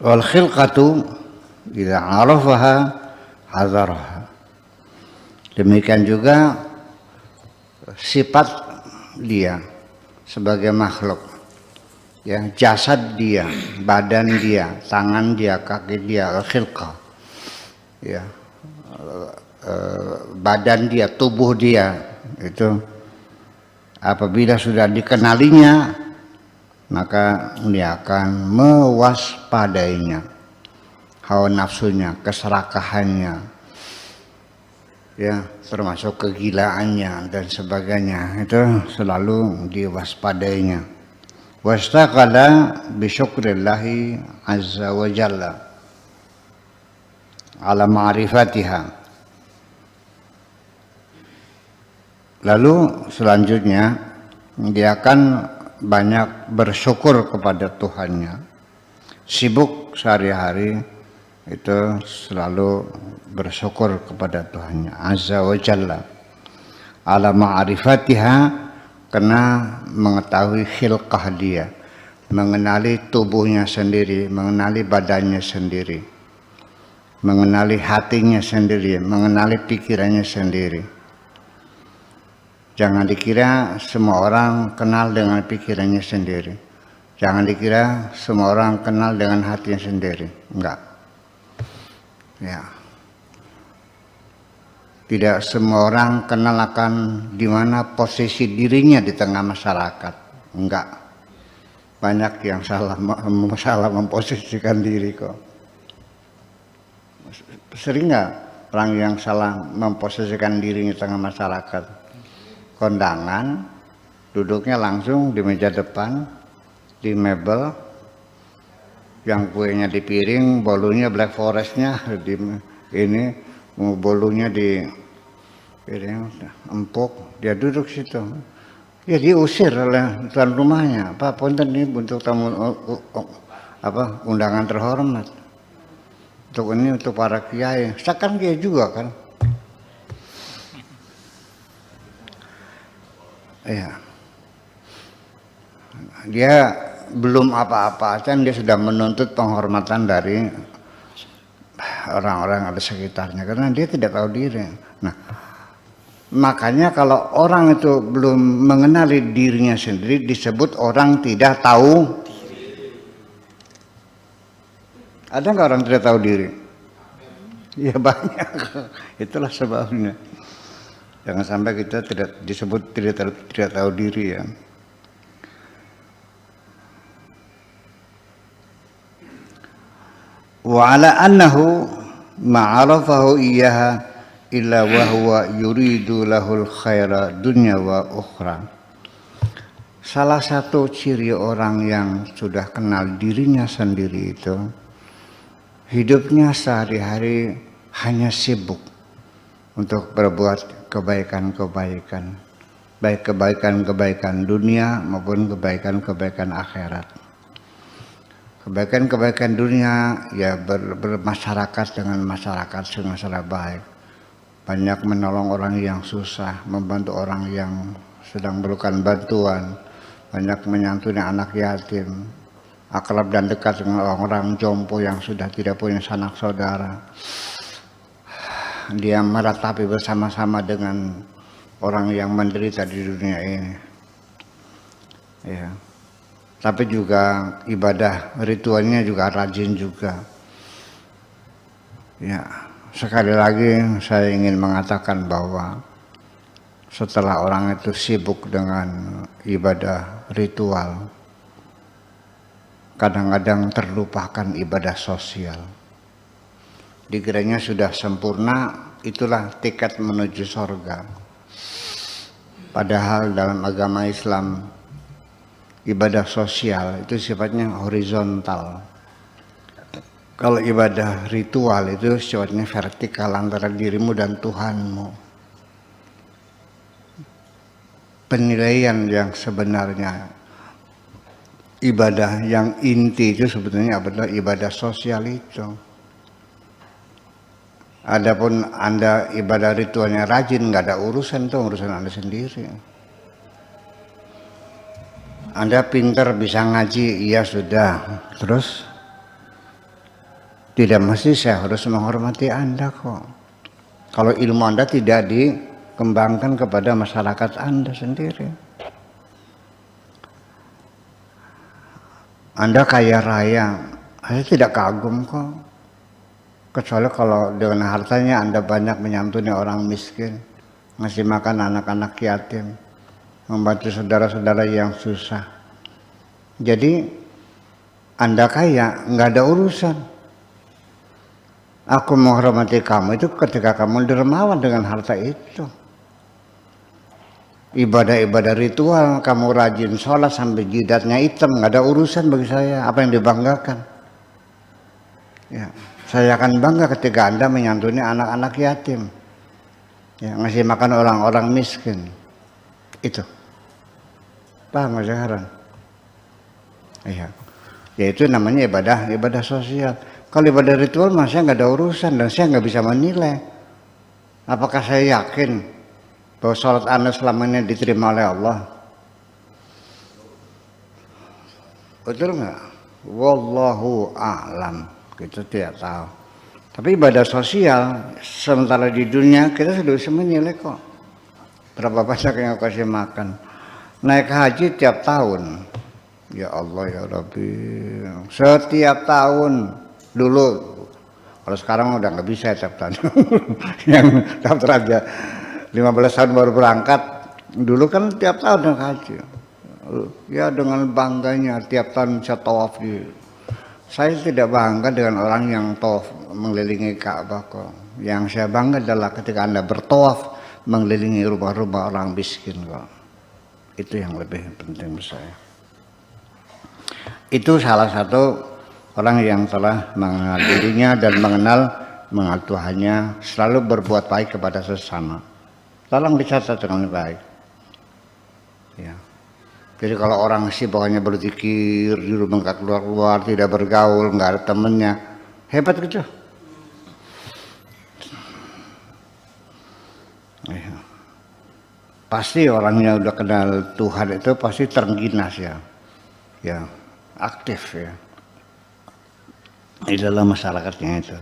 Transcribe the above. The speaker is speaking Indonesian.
Wal khilqatu idza arafaha hadzaraha. Demikian juga sifat dia sebagai makhluk, ya, jasad dia, badan dia, tangan dia, kaki dia, khilqah, ya, badan dia, tubuh dia itu apabila sudah dikenalinya maka dia akan mewaspadainya, hawa nafsunya, keserakahannya, ya, termasuk kegilaannya dan sebagainya, itu selalu diwaspadainya. Wastaqala bi syukrillahi azza wa jalla ala ma'rifatiha. Lalu selanjutnya dia akan banyak bersyukur kepada Tuhannya. Sibuk sehari-hari itu selalu bersyukur kepada Tuhannya azza wa jalla ala ma'rifatiha, karena mengetahui khilqah dia, mengenali tubuhnya sendiri, mengenali badannya sendiri, mengenali hatinya sendiri, mengenali pikirannya sendiri. Jangan dikira semua orang kenal dengan pikirannya sendiri. Jangan dikira semua orang kenal dengan hatinya sendiri. Enggak. Ya. Tidak semua orang kenal akan di mana posisi dirinya di tengah masyarakat. Enggak. Banyak yang salah memposisikan diri kok. Sering enggak orang yang salah memposisikan diri di tengah masyarakat? Kondangan, duduknya langsung di meja depan, di mebel, yang kuenya di piring, bolunya Black Forestnya di ini, bolunya di piring empuk, dia duduk situ. Ya diusir oleh tuan rumahnya, Pak punten ini untuk tamu undangan terhormat. Untuk ini untuk para kiai, seakan kiai juga kan. Ya, dia belum apa-apa, kan dia sudah menuntut penghormatan dari orang-orang ada sekitarnya karena dia tidak tahu diri. Nah, makanya kalau orang itu belum mengenali dirinya sendiri disebut orang tidak tahu. Ada nggak orang tidak tahu diri? Ya banyak. Itulah sebabnya. Jangan sampai kita tidak disebut tidak tahu diri, ya. Wa ala annahu ma'arafahu iyyaha illa wa huwa yuridu lahul khaira dunya wa ukhra. Salah satu ciri orang yang sudah kenal dirinya sendiri itu hidupnya sehari-hari hanya sibuk untuk berbuat kebaikan-kebaikan, baik kebaikan-kebaikan dunia maupun kebaikan-kebaikan akhirat. Kebaikan-kebaikan dunia ya bermasyarakat dengan masyarakat dengan secara baik, banyak menolong orang yang susah, membantu orang yang sedang memerlukan bantuan, banyak menyantuni anak yatim, akrab dan dekat dengan orang-orang jompo yang sudah tidak punya sanak saudara. Dia meratapi bersama-sama dengan orang yang menderita di dunia ini, ya. Tapi juga ibadah ritualnya juga rajin juga, ya. Sekali lagi saya ingin mengatakan bahwa setelah orang itu sibuk dengan ibadah ritual, kadang-kadang terlupakan ibadah sosial. Dikiranya sudah sempurna, itulah tiket menuju surga. Padahal dalam agama Islam ibadah sosial itu sifatnya horizontal. Kalau ibadah ritual itu sifatnya vertikal antara dirimu dan Tuhanmu. Penilaian yang sebenarnya ibadah yang inti itu sebetulnya adalah ibadah sosial itu. Adapun Anda ibadah ritualnya rajin, nggak ada urusan, itu urusan Anda sendiri. Anda pintar bisa ngaji, iya sudah. Terus Tidak mesti saya harus menghormati Anda kok. Kalau ilmu Anda tidak dikembangkan kepada masyarakat Anda sendiri. Anda kaya raya, saya tidak kagum kok. Kecuali kalau dengan hartanya Anda banyak menyantuni orang miskin, ngasih makan anak-anak yatim, membantu saudara-saudara yang susah. Jadi Anda kaya, nggak ada urusan. Aku menghormati kamu itu ketika kamu dermawan dengan harta itu. Ibadah-ibadah ritual, kamu rajin sholat sampai jidatnya hitam, nggak ada urusan bagi saya. Apa yang dibanggakan? Ya, saya akan bangga ketika Anda menyantuni anak-anak yatim, ya, ngasih makan orang-orang miskin. Itu, paham sekarang? Iya, ya itu namanya ibadah sosial. Kalau ibadah ritual mah saya nggak ada urusan dan saya nggak bisa menilai. Apakah saya yakin bahwa sholat Anda selama ini diterima oleh Allah? Betul nggak? Wallahu a'lam. Kita tidak tahu. Tapi ibadah sosial sementara di dunia kita sudah bisa menilai kok. Berapa banyak yang kasih makan. Naik haji tiap tahun. Ya Allah ya Rabbi. Setiap tahun. Dulu, kalau sekarang udah nggak bisa tiap tahun. Yang daftar aja 15 tahun baru berangkat. Dulu kan tiap tahun naik haji. Ya dengan bangganya tiap tahun bisa tawaf di. Saya tidak bangga dengan orang yang tawaf mengelilingi Ka'bah kok. Yang saya bangga adalah ketika Anda bertawaf mengelilingi rumah-rumah orang miskin kok. Itu yang lebih penting menurut saya. Itu salah satu orang yang telah mengenal dirinya dan mengenal Tuhannya, selalu berbuat baik kepada sesama. Tolong dicatat dengan baik. Ya. Jadi kalau orang sibuk hanya berzikir, di rumah nggak keluar-keluar, tidak bergaul, nggak ada temennya, hebat gitu. Ya. Pasti orangnya udah kenal Tuhan itu pasti terengginas ya, aktif ya. Di dalam masyarakatnya itu.